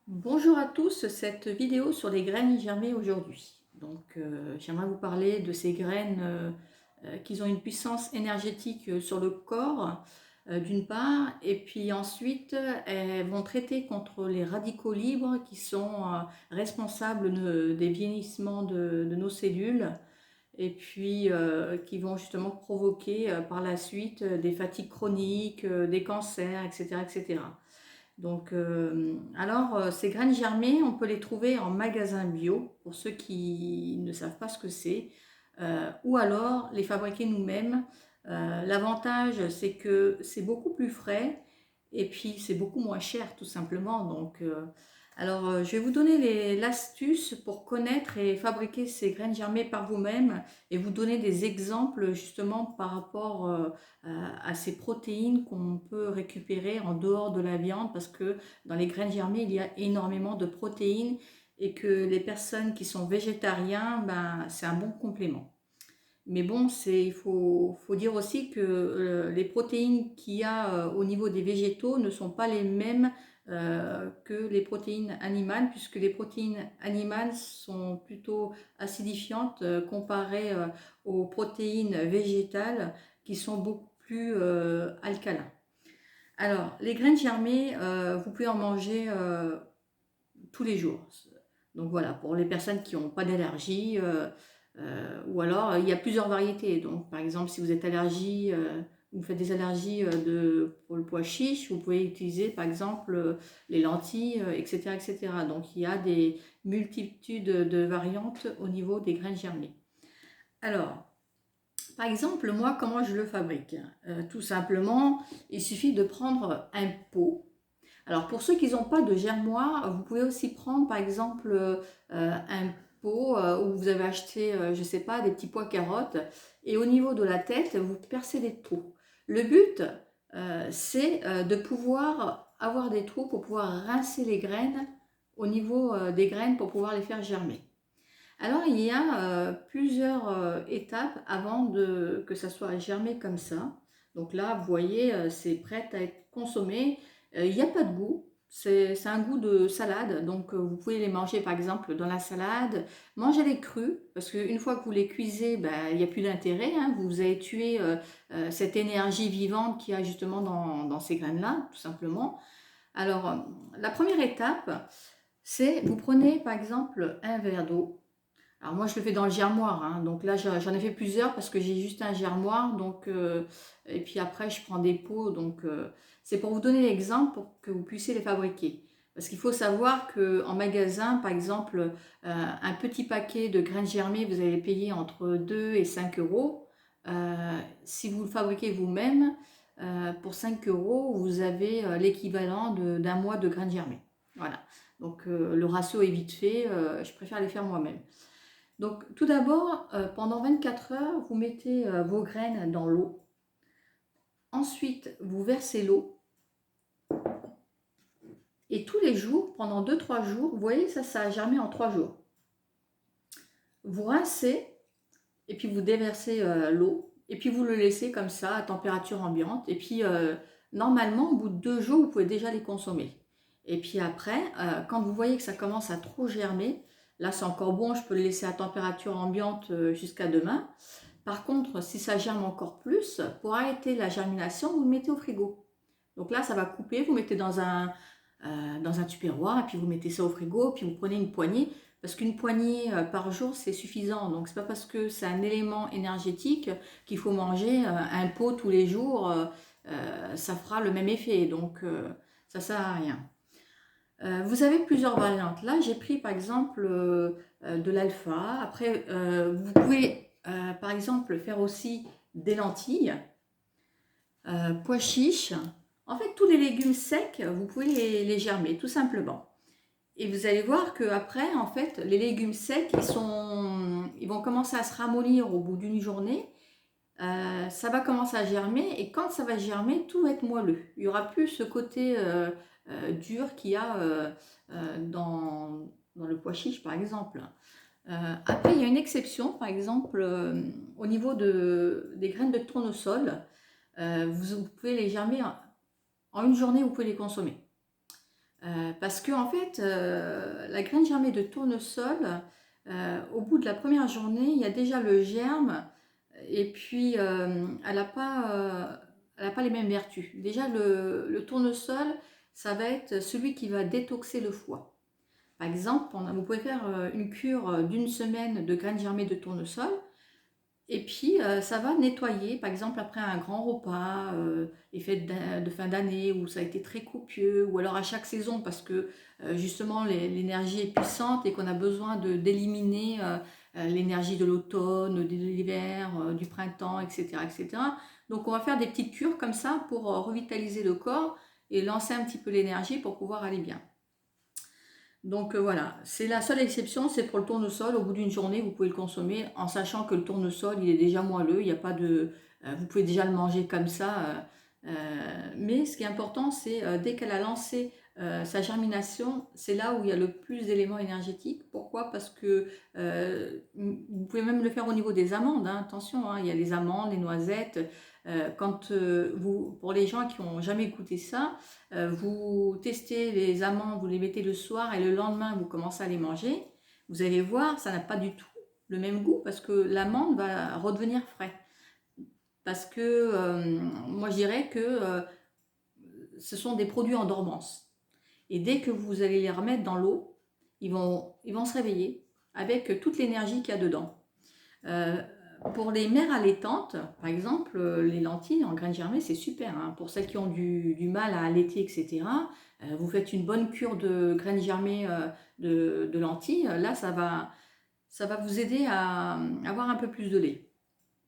Bonjour à tous, cette vidéo sur les graines germées aujourd'hui. J'aimerais vous parler de ces graines qui ont une puissance énergétique sur le corps, d'une part, et puis ensuite elles vont traiter contre les radicaux libres qui sont responsables des vieillissements de nos cellules et puis qui vont justement provoquer par la suite des fatigues chroniques, des cancers, etc., etc. Ces graines germées, on peut les trouver en magasin bio, pour ceux qui ne savent pas ce que c'est, ou alors les fabriquer nous-mêmes. L'avantage, c'est que c'est beaucoup plus frais et puis c'est beaucoup moins cher, tout simplement. Je vais vous donner l'astuce pour connaître et fabriquer ces graines germées par vous-même et vous donner des exemples justement par rapport à ces protéines qu'on peut récupérer en dehors de la viande, parce que dans les graines germées, il y a énormément de protéines et que les personnes qui sont végétariens, ben, c'est un bon complément. Mais bon, faut dire aussi que les protéines qu'il y a au niveau des végétaux ne sont pas les mêmes que les protéines animales, puisque les protéines animales sont plutôt acidifiantes comparées aux protéines végétales qui sont beaucoup plus alcalins. Alors, les graines germées, vous pouvez en manger tous les jours. Donc voilà, pour les personnes qui n'ont pas d'allergie, ou alors il y a plusieurs variétés. Donc par exemple, si vous êtes vous faites des allergies pour le pois chiche, vous pouvez utiliser par exemple les lentilles, etc., etc. Donc il y a des multitudes de variantes au niveau des graines germées. Alors, par exemple, moi, comment je le fabrique? Tout simplement, il suffit de prendre un pot. Alors pour ceux qui n'ont pas de germoir, vous pouvez aussi prendre par exemple un pot où vous avez acheté, je ne sais pas, des petits pois carottes, et au niveau de la tête, vous percez des trous. Le but, c'est de pouvoir avoir des trous pour pouvoir rincer les graines au niveau des graines pour pouvoir les faire germer. Alors il y a plusieurs étapes avant que ça soit germé comme ça. Donc là, vous voyez, c'est prêt à être consommé. Il n'y a pas de goût, c'est un goût de salade. Vous pouvez les manger par exemple dans la salade. Mangez-les crus, parce qu'une fois que vous les cuisez, ben, il n'y a plus d'intérêt, hein. Vous avez tué cette énergie vivante qu'il y a justement dans ces graines-là, tout simplement. Alors, la première étape, c'est vous prenez par exemple un verre d'eau. Alors moi je le fais dans le germoir, hein. Donc là j'en ai fait plusieurs parce que j'ai juste un germoir, et puis après je prends des pots, c'est pour vous donner l'exemple pour que vous puissiez les fabriquer. Parce qu'il faut savoir qu'en magasin, par exemple, un petit paquet de graines germées, vous allez payer entre 2 et 5 euros. Si vous le fabriquez vous-même, pour 5 euros, vous avez l'équivalent d'un mois de graines germées. Voilà. Le ratio est vite fait, je préfère les faire moi-même. Donc tout d'abord, pendant 24 heures, vous mettez vos graines dans l'eau. Ensuite, vous versez l'eau. Et tous les jours, pendant 2-3 jours, vous voyez, ça a germé en 3 jours. Vous rincez et puis vous déversez l'eau. Et puis vous le laissez comme ça à température ambiante. Et puis normalement, au bout de 2 jours, vous pouvez déjà les consommer. Et puis après, quand vous voyez que ça commence à trop germer, là c'est encore bon, je peux le laisser à température ambiante jusqu'à demain. Par contre, si ça germe encore plus, pour arrêter la germination, vous le mettez au frigo. Donc là, ça va couper, vous mettez dans un tupperware, et puis vous mettez ça au frigo, puis vous prenez une poignée, parce qu'une poignée par jour, c'est suffisant. Donc c'est pas parce que c'est un élément énergétique qu'il faut manger un pot tous les jours, ça fera le même effet. Ça sert à rien. Vous avez plusieurs variantes. Là, j'ai pris par exemple de l'alpha. Après, vous pouvez par exemple faire aussi des lentilles, pois chiches. En fait, tous les légumes secs, vous pouvez les germer, tout simplement. Et vous allez voir que après, en fait, les légumes secs, ils vont commencer à se ramollir au bout d'une journée. Ça va commencer à germer, et quand ça va germer, tout va être moelleux. Il n'y aura plus ce côté dur qu'il y a dans le pois chiche, par exemple. Après, il y a une exception, par exemple, au niveau des graines de tournesol. Vous pouvez les germer en une journée, vous pouvez les consommer. Parce que en fait, la graine germée de tournesol, au bout de la première journée, il y a déjà le germe et puis elle a pas les mêmes vertus. Déjà le tournesol, ça va être celui qui va détoxer le foie. Par exemple, vous pouvez faire une cure d'une semaine de graines germées de tournesol et puis ça va nettoyer, par exemple après un grand repas, les fêtes de fin d'année où ça a été très copieux, ou alors à chaque saison parce que justement l'énergie est puissante et qu'on a besoin d'éliminer l'énergie de l'automne, de l'hiver, du printemps, etc., etc. Donc on va faire des petites cures comme ça pour revitaliser le corps et lancer un petit peu l'énergie pour pouvoir aller bien. Donc voilà, c'est la seule exception, c'est pour le tournesol. Au bout d'une journée, vous pouvez le consommer en sachant que le tournesol, il est déjà moelleux, il n'y a pas de, vous pouvez déjà le manger comme ça. Mais ce qui est important, c'est dès qu'elle a lancé sa germination, c'est là où il y a le plus d'éléments énergétiques. Pourquoi? Parce que vous pouvez même le faire au niveau des amandes, hein. Attention, hein, il y a les amandes, les noisettes. Pour les gens qui n'ont jamais goûté ça, vous testez les amandes, vous les mettez le soir et le lendemain vous commencez à les manger, vous allez voir, ça n'a pas du tout le même goût parce que l'amande va redevenir frais. Parce que moi je dirais que ce sont des produits en dormance. Et dès que vous allez les remettre dans l'eau, ils vont se réveiller avec toute l'énergie qu'il y a dedans. Euh, pour les mères allaitantes, par exemple, les lentilles en graines germées, c'est super, hein. Pour celles qui ont du mal à allaiter, etc., vous faites une bonne cure de graines germées de lentilles. Là, ça va vous aider à avoir un peu plus de lait.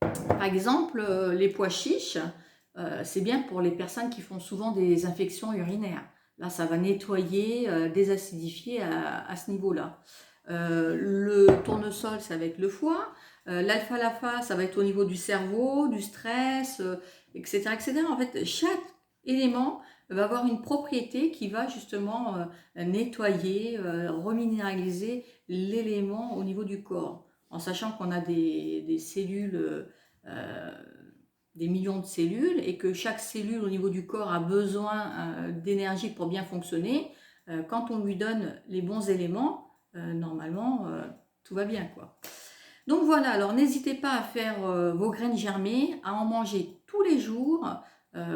Par exemple, les pois chiches, c'est bien pour les personnes qui font souvent des infections urinaires. Là, ça va nettoyer, désacidifier à ce niveau-là. Le tournesol, ça va être le foie. L'alfalfa, ça va être au niveau du cerveau, du stress, etc., etc. En fait, chaque élément va avoir une propriété qui va justement nettoyer, reminéraliser l'élément au niveau du corps. En sachant qu'on a des cellules, euh, des millions de cellules et que chaque cellule au niveau du corps a besoin d'énergie pour bien fonctionner. Quand on lui donne les bons éléments, normalement, tout va bien, quoi. Donc voilà, alors n'hésitez pas à faire vos graines germées, à en manger tous les jours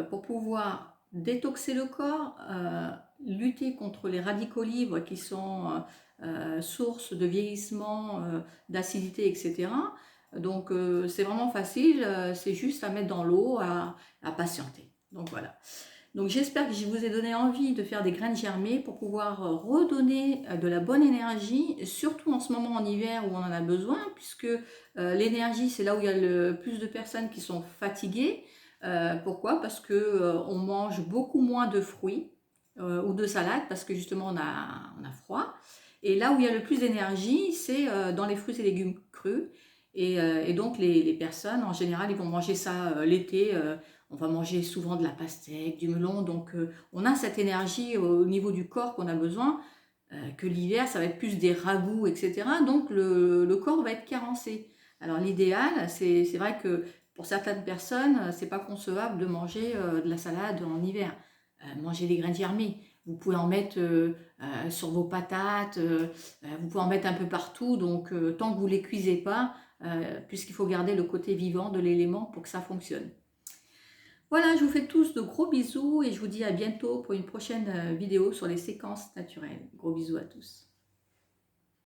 pour pouvoir détoxer le corps, lutter contre les radicaux libres qui sont source de vieillissement, d'acidité, etc. Donc c'est vraiment facile, c'est juste à mettre dans l'eau, à patienter. Donc voilà. Donc j'espère que je vous ai donné envie de faire des graines germées pour pouvoir redonner de la bonne énergie, surtout en ce moment en hiver où on en a besoin, puisque l'énergie c'est là où il y a le plus de personnes qui sont fatiguées. Pourquoi? Parce que on mange beaucoup moins de fruits ou de salades parce que justement on a froid. Et là où il y a le plus d'énergie, c'est dans les fruits et légumes crus. Et donc les personnes en général ils vont manger ça l'été. On va manger souvent de la pastèque, du melon, donc on a cette énergie au niveau du corps qu'on a besoin, que l'hiver ça va être plus des ragoûts, etc. Donc le corps va être carencé. Alors l'idéal, c'est vrai que pour certaines personnes, c'est pas concevable de manger de la salade en hiver. Manger des graines germées. Vous pouvez en mettre sur vos patates, vous pouvez en mettre un peu partout, donc tant que vous ne les cuisez pas, puisqu'il faut garder le côté vivant de l'élément pour que ça fonctionne. Voilà, je vous fais tous de gros bisous et je vous dis à bientôt pour une prochaine vidéo sur les séquences naturelles. Gros bisous à tous.